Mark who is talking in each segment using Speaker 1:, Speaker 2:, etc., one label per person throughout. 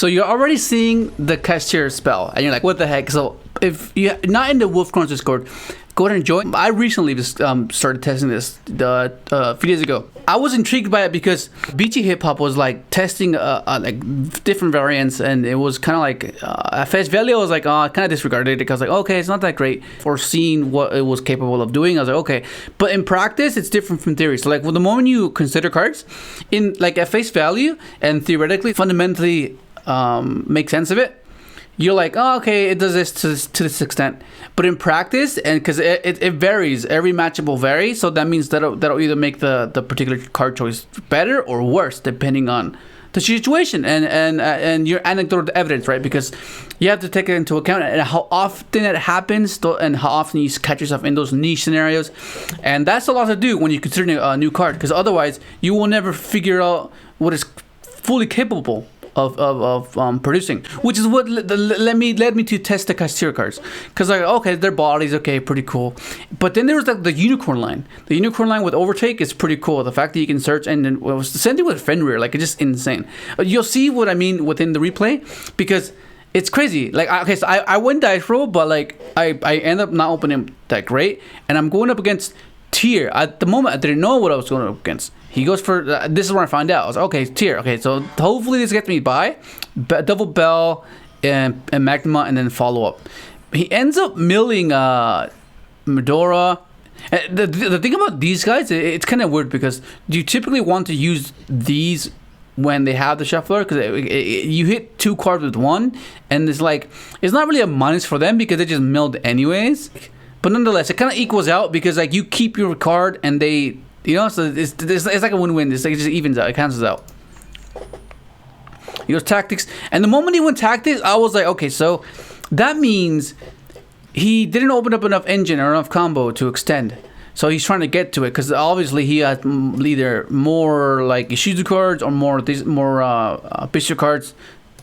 Speaker 1: So you're already seeing the Kashtira spell, and you're like, what the heck? So if you're not in the Wolfgrounds Discord, go ahead and join. I recently just started testing this a few days ago. I was intrigued by it because BT Hip Hop was like testing like different variants, and it was kind of like at face value I was like, oh, I kind of disregarded it because like, okay, it's not that great. For seeing what it was capable of doing, I was like, okay, but in practice it's different from theory. So like, well, the moment you consider cards in like at face value and theoretically fundamentally make sense of it, you're like, oh, okay, it does this to this extent. But in practice, and because it varies, every matchup will vary, so that means that'll either make the particular card choice better or worse depending on the situation and your anecdotal evidence, right? Because you have to take it into account and how often it happens and how often you catch yourself in those niche scenarios. And that's a lot to do when you're considering a new card, because otherwise you will never figure out what is fully capable of producing, which is what led me to test the Kashtira cards, because like, okay, their body's okay, pretty cool, but then there was like the unicorn line. The unicorn line with overtake is pretty cool. The fact that you can search, and then well, it was the same thing with Fenrir, like it's just insane. You'll see what I mean within the replay, because it's crazy. Like, okay, so I went dice roll, but like I end up not opening that great, and I'm going up against Tier. At the moment I didn't know what I was going up against. He goes for this is where I find out. I was like, okay, Tier. Okay, so hopefully this gets me by double bell and magma, and then follow up. He ends up milling Medora. The thing about these guys, it's kind of weird because you typically want to use these when they have the shuffler, because you hit 2 cards with 1, and it's like it's not really a minus for them because they just milled anyways. But nonetheless, it kind of equals out because like you keep your card and they. You know, so it's like a win-win. It's like it just evens out. It cancels out. He goes tactics. And the moment he went tactics, I was like, okay, so that means he didn't open up enough engine or enough combo to extend. So he's trying to get to it because obviously he has either more like Ishizu cards or more Bystial cards,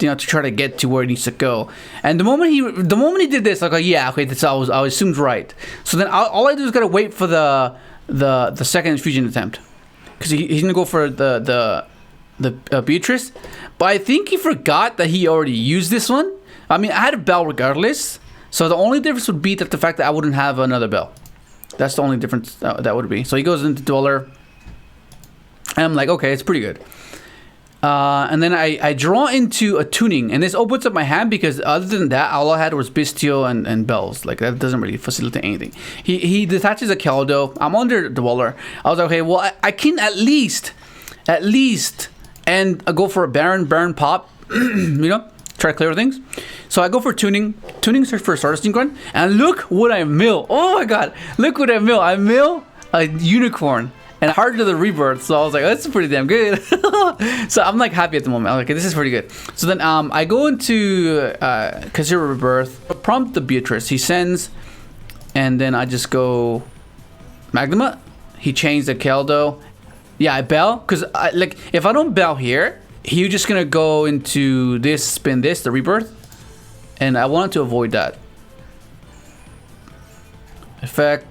Speaker 1: you know, to try to get to where he needs to go. And the moment he did this, like, yeah, okay, that's I assumed right. So then all I do is gotta wait for the second fusion attempt, because he's gonna go for the Beatrice, but I think he forgot that he already used this one. I mean, I had a bell regardless, so the only difference would be that the fact that I wouldn't have another bell. That's the only difference that would be. So he goes into Dweller, and I'm like, okay, it's pretty good. And then I draw into a tuning, and this opens up my hand because other than that, all I had was Bystial and bells. Like, that doesn't really facilitate anything. He detaches a Keldo. I'm under Dweller. I was like, okay, well, I can at least, and I go for a Baron pop, you know, try to clear things. So I go for tuning search for a Stardust Synchron, and look what I mill. Oh my god, look what I mill. I mill a unicorn. And Heart to the Rebirth, so I was like, oh, that's pretty damn good. So I'm like happy at the moment. I'm like, okay, this is pretty good. So then I go into Kashtira Rebirth, prompt the Beatrice. He sends, and then I just go Magma. He changed the Keldo. Yeah, I bell, because like if I don't bell here, he's just gonna go into this, spin this, the Rebirth, and I wanted to avoid that. Effect,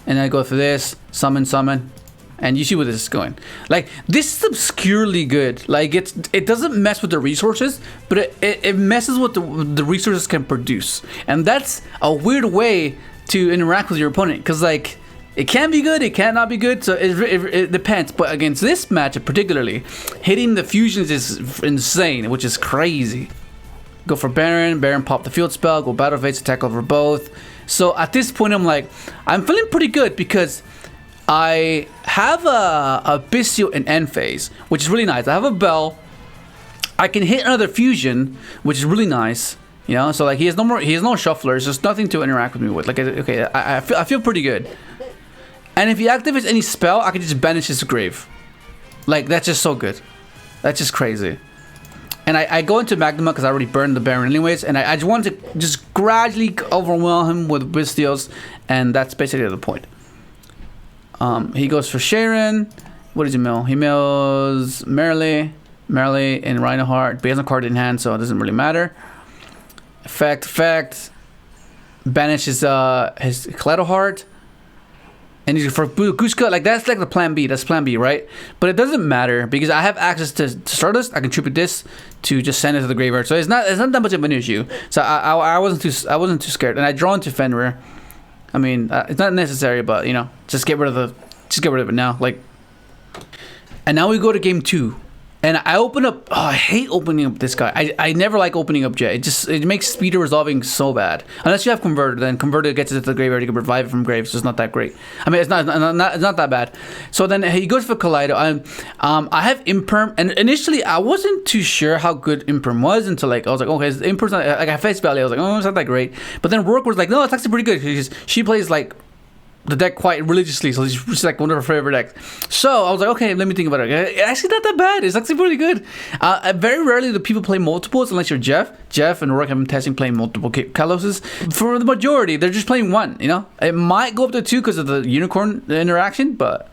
Speaker 1: and then I go for this, summon. And you see where this is going. Like, this is obscurely good. Like, it doesn't mess with the resources, but it messes with the resources can produce. And that's a weird way to interact with your opponent. Because, like, it can be good, it cannot be good. So it depends. But against this matchup particularly, hitting the fusions is insane, which is crazy. Go for Baron pop the field spell, go battle phase, attack over both. So at this point, I'm like, I'm feeling pretty good because I have a Bystial in end phase, which is really nice. I have a bell. I can hit another fusion, which is really nice. You know, so like he has no shufflers. There's nothing to interact with me with. Like, okay, I feel pretty good. And if he activates any spell, I can just banish his grave. Like, that's just so good. That's just crazy. And I go into Magma because I already burned the Baron anyways, and I just want to just gradually overwhelm him with Bystials, and that's basically the point. He goes for Sharon. What does he mill? He mills Merrily, and Reinhardt. But he has no card in hand, so it doesn't really matter. Effect. Banishes his Kaleido Heart. And for Gushka, like that's like the plan B. That's plan B, right? But it doesn't matter because I have access to Stardust. I can tribute this to just send it to the graveyard. So it's not that much of an issue. So I wasn't too scared. And I draw into Fenrir. I mean, it's not necessary, but you know, just get rid of it now. Like, and now we go to game 2. And I open up. Oh, I hate opening up this guy. I never like opening up Jet. It makes speed resolving so bad. Unless you have Converter, then Converter gets it to the graveyard. You can revive it from graves. So it's not that great. I mean, it's not that bad. So then he goes for Kaleido. I have Imperm, and initially I wasn't too sure how good Imperm was until like I was like, okay, Imperm's not, like at face value. I was like, oh, it's not that great. But then Rourke was like, no, it's actually pretty good because she plays like the deck quite religiously, so it's like one of her favorite decks. So I was like, okay, let me think about it. It's actually not that bad. It's actually pretty good. Very rarely do people play multiples unless you're Jeff. Jeff and Rourke have been testing playing multiple Kaloses. For the majority, they're just playing one. You know, it might go up to 2 because of the unicorn interaction, but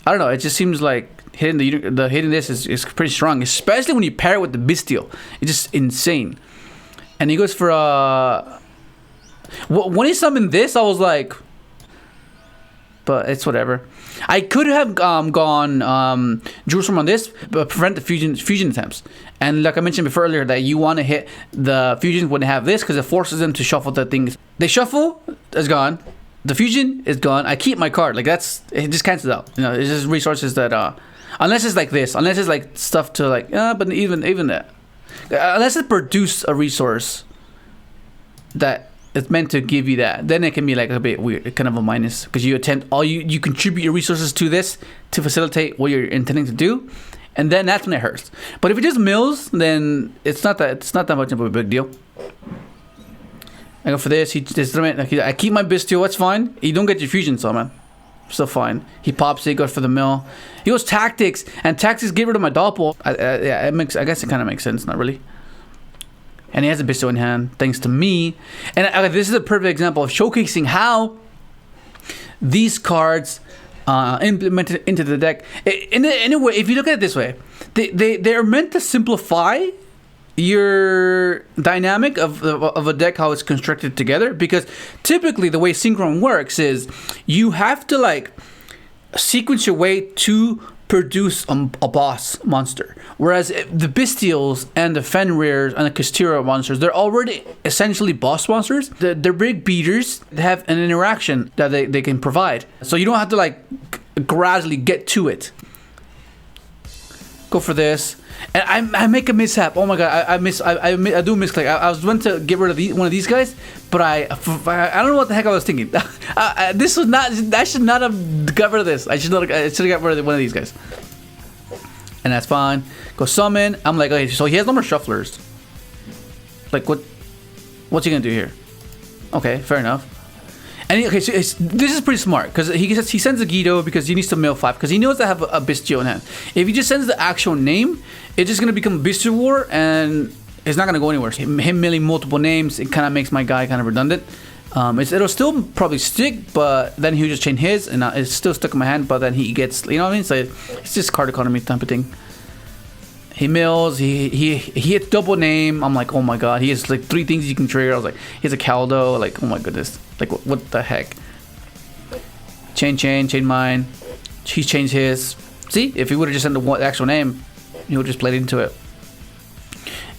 Speaker 1: I don't know. It just seems like hitting this is pretty strong, especially when you pair it with the Bystial. It's just insane. And he goes for when he summoned this, I was like, but it's whatever. I could have gone Jerusalem on this, but prevent the fusion attempts. And like I mentioned before earlier, that you want to hit the fusions when they have this because it forces them to shuffle the things. They shuffle, it's gone. The fusion is gone. I keep my card. Like it just cancels out. You know, it's just resources that unless it's like this, unless it's like stuff to like but even that, unless it produce a resource that it's meant to give you that, then it can be like a bit weird, kind of a minus, because you contribute your resources to this to facilitate what you're intending to do, and then that's when it hurts. But if it just mills, then it's not that much of a big deal. I go for this. I keep my Bystial. That's fine. You don't get your fusion, so man, still fine. He pops it. Goes for the mill. He goes tactics, and tactics get rid of my doppel. Yeah, I guess it kind of makes sense. Not really. And he has a Bystial in hand, thanks to me. And this is a perfect example of showcasing how these cards implemented into the deck. In a way, if you look at it this way, they're meant to simplify your dynamic of a deck, how it's constructed together. Because typically the way Synchron works is you have to like sequence your way to produce a boss monster, whereas the Bystials and the Fenrirs and the Kashtira monsters, they're already essentially boss monsters. They're big beaters. They have an interaction that they can provide, so you don't have to like gradually get to it. Go for this, and I make a mishap. Oh my god, I do misclick. I was meant to get rid of one of these guys, but I don't know what the heck I was thinking. This was not. I should not have got rid of this. I should have got rid of one of these guys. And that's fine. Go summon. I'm like, okay, so he has no more shufflers. Like what's he gonna do here? Okay, fair enough. And so this is pretty smart because he sends a Guido because he needs to mill 5 because he knows I have a Bystial in hand. If he just sends the actual name, it's just gonna become Bystial War and it's not gonna go anywhere. Him milling multiple names, it kind of makes my guy kind of redundant. It'll still probably stick, but then he'll just change his, and it's still stuck in my hand. But then he gets, you know what I mean? So it's just card economy type of thing. He mills. He hits double name. I'm like, oh my god. He has like 3 things you can trigger. I was like, he has a Caldo. Like, oh my goodness. Like, what the heck? Chain mine. He changed his. See, if he would have just sent the actual name, he would just played into it.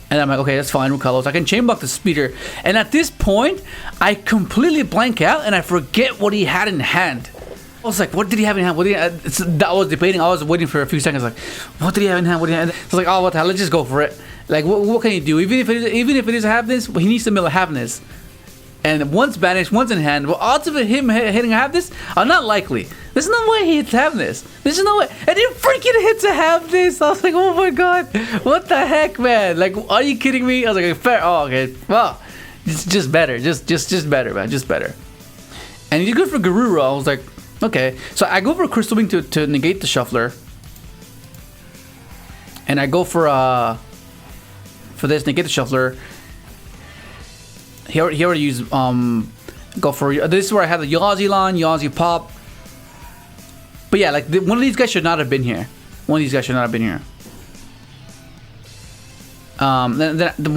Speaker 1: And I'm like, okay, that's fine, Rukalos. I can chain block the speeder. And at this point, I completely blank out and I forget what he had in hand. I was like, what did he have in hand? I was debating. I was waiting for a few seconds. Like, what did he have in hand? What did he have? I was like, oh, what the hell? Let's just go for it. Like, what can you do? Even if it is halfness, he needs to mill a halfness. And one's banished, one's in hand. Well, odds of him hitting a halfness are not likely. There's no way he hits halfness. There's no way. And he freaking hits a halfness. I was like, oh my god, what the heck, man? Like, are you kidding me? I was like, fair. Oh, okay. Well, it's just better. Just better, man. Just better. And he's good for Garuru. I was like, okay. So I go for Crystal Wing to negate the Shuffler. And I go for this, negate the Shuffler. He already used go for this is where I have the Yazi line, Yazi pop. But yeah, like one of these guys should not have been here. Then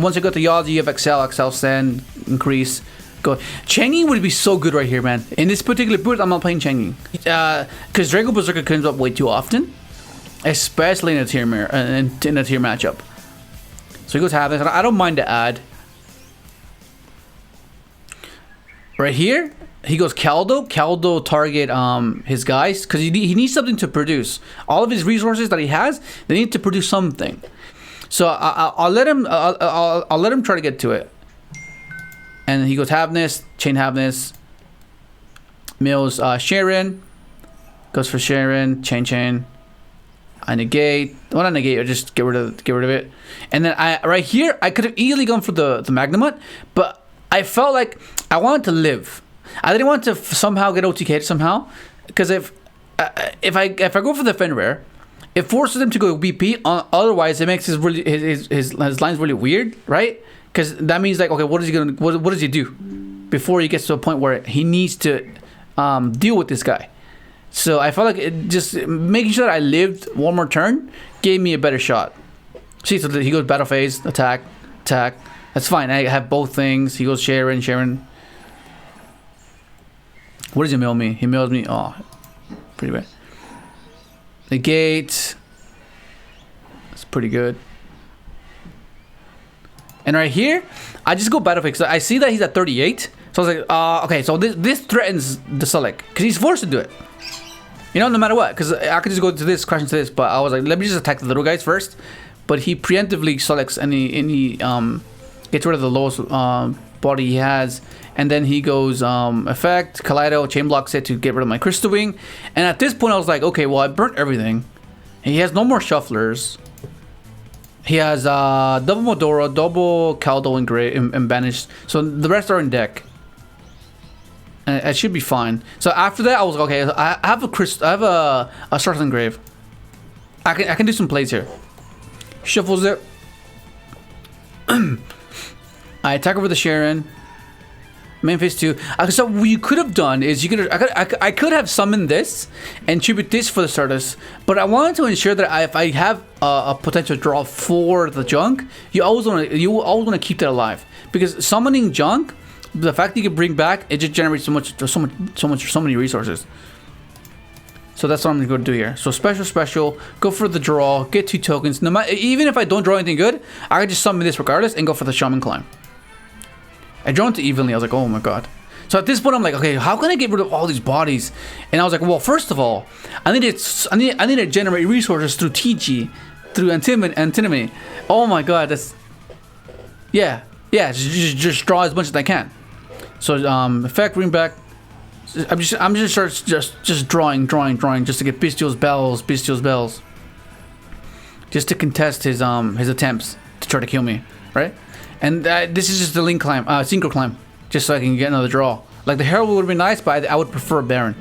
Speaker 1: once I got the Yazi, you have XL send, increase. Go. Changing would be so good right here, man. In this particular boot, I'm not playing Changing. Because Draco Berserker comes up way too often. Especially in a tier matchup. So he goes half this. I don't mind the add. Right here, he goes Caldo. Caldo target his guys because he needs something to produce. All of his resources that he has, they need to produce something. So I'll let him. I'll let him try to get to it. And then he goes Havness, Chain Havness, Mills Sharon, goes for Sharon, Chain. I negate. Well, not negate. I just get rid of it. And then right here, I could have easily gone for the Magnamut, but I felt like I wanted to live. I didn't want to somehow get OTK'd somehow, because if I go for the Fenrir, it forces him to go BP. Otherwise, it makes his lines really weird, right? Because that means like, okay, what does he do before he gets to a point where he needs to deal with this guy? So I felt like just making sure that I lived one more turn gave me a better shot. See, so he goes battle phase, attack. That's fine. I have both things. He goes Sharon. What does he mill me? He mills me. Oh, pretty bad. Negate. That's pretty good. And right here, I just go battle phase. I see that he's at 38. So I was like, okay, so this threatens the Select because he's forced to do it. You know, no matter what, because I could just go to this, crash into this, but I was like, let me just attack the little guys first. But he preemptively selects any gets rid of the lowest body he has, and then he goes effect, Kaleido, chain blocks it to get rid of my Crystal Wing. And at this point, I was like, okay, well, I burnt everything. He has no more shufflers. He has double Modora, double Caldo and banished, so the rest are in deck. And it should be fine. So after that, I was like, okay. I have a Startling Grave. I can do some plays here. Shuffles it. I attack over the Sharon. Main phase 2. So what you could have done is I could have summoned this and tribute this for the Stardust, but I wanted to ensure that if I have a potential draw for the junk, you always want to keep that alive, because summoning junk, the fact that you can bring back, it just generates so many resources. So that's what I'm going to do here. So special, go for the draw, get 2 tokens. No matter, even if I don't draw anything good, I can just summon this regardless and go for the Shaman Climb. I draw into evenly. I was like, oh my god. So at this point, I'm like, okay, how can I get rid of all these bodies? And I was like, well, first of all, I need to generate resources through TG, through antinomy. Oh my god, that's just draw as much as I can. So effect, bring back. I'm just drawing just to get Bystial's bells, just to contest his attempts to try to kill me, right? And this is just the link climb, synchro climb, just so I can get another draw. Like the Herald would be nice, but I would prefer Baron.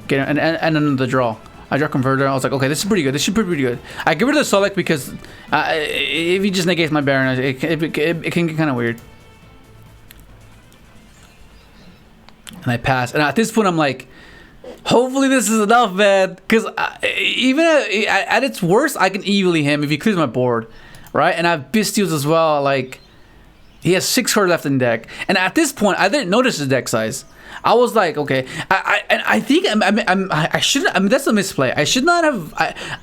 Speaker 1: Get and another draw. I draw Converter. I was like, okay, this is pretty good. This should be pretty good. I get rid of the Select because if he just negates my Baron, it can get kind of weird. And I pass. And at this point, I'm like, hopefully this is enough, man. Because even at its worst, I can evilly him if he clears my board, right? And I have Bystials as well. Like, he has 6 cards left in deck. And at this point, I didn't notice his deck size. I was like, okay. I think I should. I mean, that's a misplay. I should not have.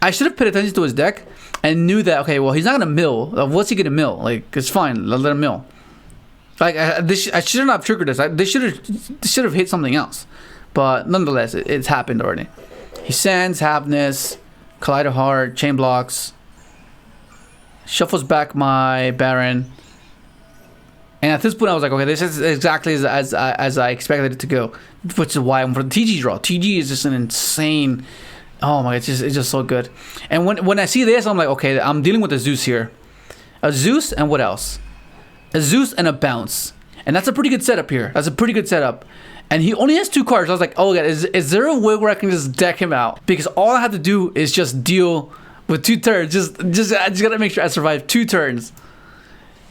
Speaker 1: I should have paid attention to his deck and knew that. Okay, well, he's not gonna mill. What's he gonna mill? Like, it's fine. Let him mill. Like I shouldn't have triggered this. This should have hit something else, but nonetheless, it's happened already. He sends Havness, Kaleido Heart, Chain Blocks, shuffles back my Baron, and at this point, I was like, okay, this is exactly as I expected it to go, which is why I'm for the TG draw. TG is just an insane. Oh my, it's just so good. And when I see this, I'm like, okay, I'm dealing with a Zeus here, a Zeus, and what else? A Zeus and a Bounce. And that's a pretty good setup here. That's a pretty good setup. And he only has 2 cards. I was like, oh god, is there a way where I can just deck him out? Because all I have to do is just deal with 2 turns. I just gotta make sure I survive 2 turns.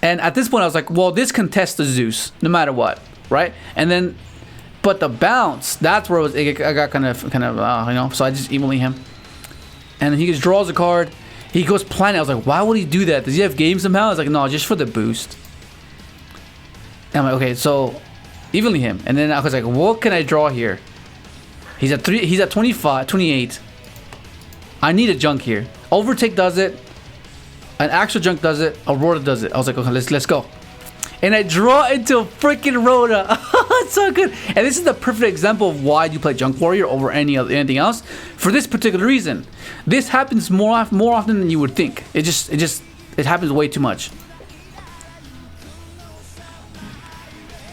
Speaker 1: And at this point I was like, well, this contests the Zeus, no matter what, right? And then, but the Bounce, that's where I got kind of, you know, so I just evenly him. And he just draws a card. He goes Planet. I was like, why would he do that? Does he have game somehow? I was like, no, just for the boost. And I'm like, okay, so evenly him. And then I was like, what can I draw here? He's at 25, 28. I need a junk here. Overtake does it. An actual junk does it. Aurora does it. I was like, okay, let's go. And I draw into a freaking Rhoda. It's so good. And this is the perfect example of why you play Junk Warrior over anything else. For this particular reason, this happens more often than you would think. It happens way too much.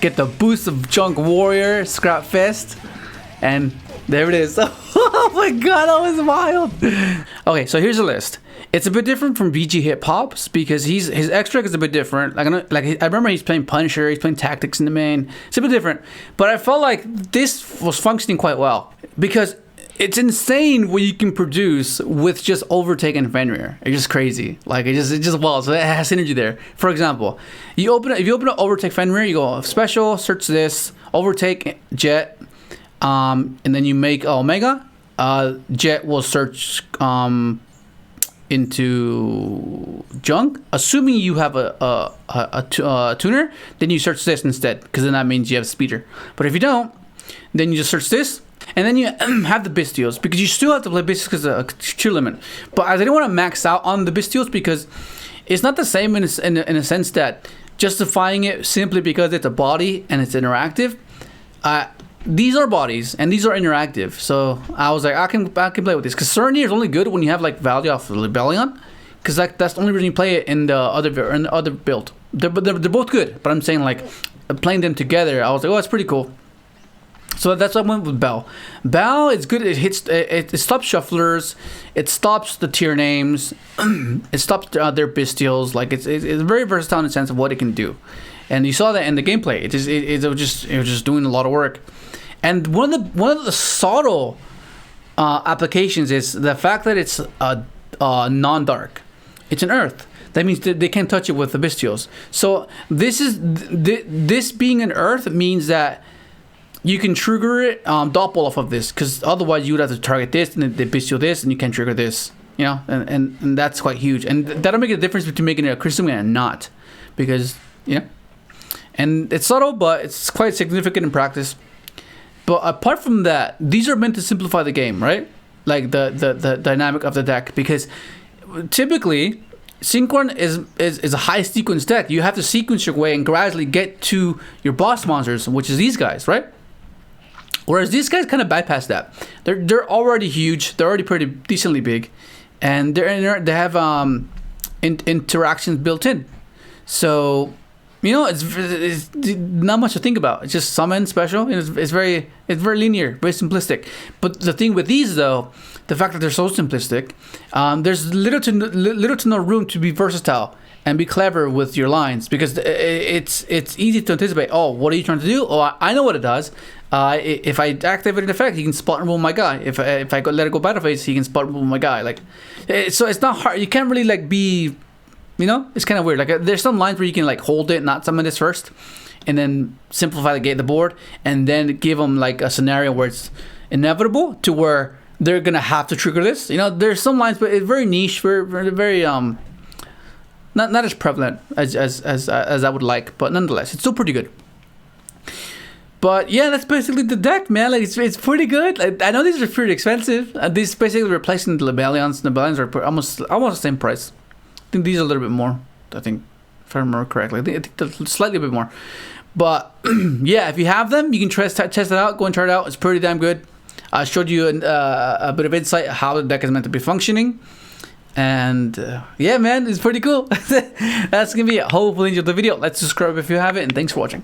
Speaker 1: Get the boost of Junk Warrior, Scrap Fest, and there it is. Oh my god, that was wild. Okay, so here's a list. It's a bit different from VG Hip Hop's because his extract is a bit different. I remember he's playing Punisher, he's playing Tactics in the main. It's a bit different, but I felt like this was functioning quite well because it's insane what you can produce with just Overtake and Fenrir. It's just crazy. Like it's just wild. So it has synergy there. For example, if you open up Overtake Fenrir, you go special, search this, Overtake Jet, and then you make Omega. Jet will search into junk. Assuming you have a tuner, then you search this instead, because then that means you have speeder. But if you don't, then you just search this. And then you have the Bystials, because you still have to play Bystials because of a tier limit. But I didn't want to max out on the Bystials because it's not the same in a sense that justifying it simply because it's a body and it's interactive. These are bodies and these are interactive. So I was like, I can play with this. Because Serenity is only good when you have like value off Rebellion. Because that's the only reason you play it in the other build. They're both good. But I'm saying like playing them together, I was like, oh, that's pretty cool. So that's why I went with Bell. Bell is good. It stops shufflers. It stops the tier names. It stops their Bystials. Like it's very versatile in the sense of what it can do. And you saw that in the gameplay. It was just doing a lot of work. And one of the subtle applications is the fact that it's non-dark. It's an earth. That means they can't touch it with the Bystials. So this being an earth means that you can trigger it doppel off of this, because otherwise you would have to target this and the Bystial this, and you can trigger this. You know, and that's quite huge. And that'll make a difference between making it a crystal and not, because and it's subtle, but it's quite significant in practice. But apart from that, these are meant to simplify the game, right? Like the dynamic of the deck, because typically Synchron is a high sequence deck. You have to sequence your way and gradually get to your boss monsters, which is these guys, right? Whereas these guys kind of bypass that. They're already huge. They're already pretty decently big, and they have interactions built in. So it's not much to think about. It's just summon special. And it's very linear, very simplistic. But the thing with these though, the fact that they're so simplistic, there's little to no room to be versatile and be clever with your lines, because it's easy to anticipate. Oh, what are you trying to do? Oh, I know what it does. If I activate an effect, he can spot and roll my guy. If I let it go battle phase, he can spot and roll my guy. Like, so it's not hard. You can't really like be, it's kind of weird. Like there's some lines where you can like hold it, not summon this first, and then simplify the board, and then give them like a scenario where it's inevitable to where they're gonna have to trigger this. There's some lines, but it's very niche, very not as prevalent as I would like, but nonetheless, it's still pretty good. But yeah, that's basically the deck, man. Like it's pretty good. Like, I know these are pretty expensive. These basically replacing the Lebellions. The Lebellions are almost the same price. I think these are a little bit more. I think, if I remember correctly, I think they're slightly a bit more. But yeah, if you have them, you can test it out. Go and try it out. It's pretty damn good. I showed you a bit of insight how the deck is meant to be functioning. And yeah, man, it's pretty cool. That's gonna be it. Hopefully you enjoyed the video. Let's subscribe if you haven't, and thanks for watching.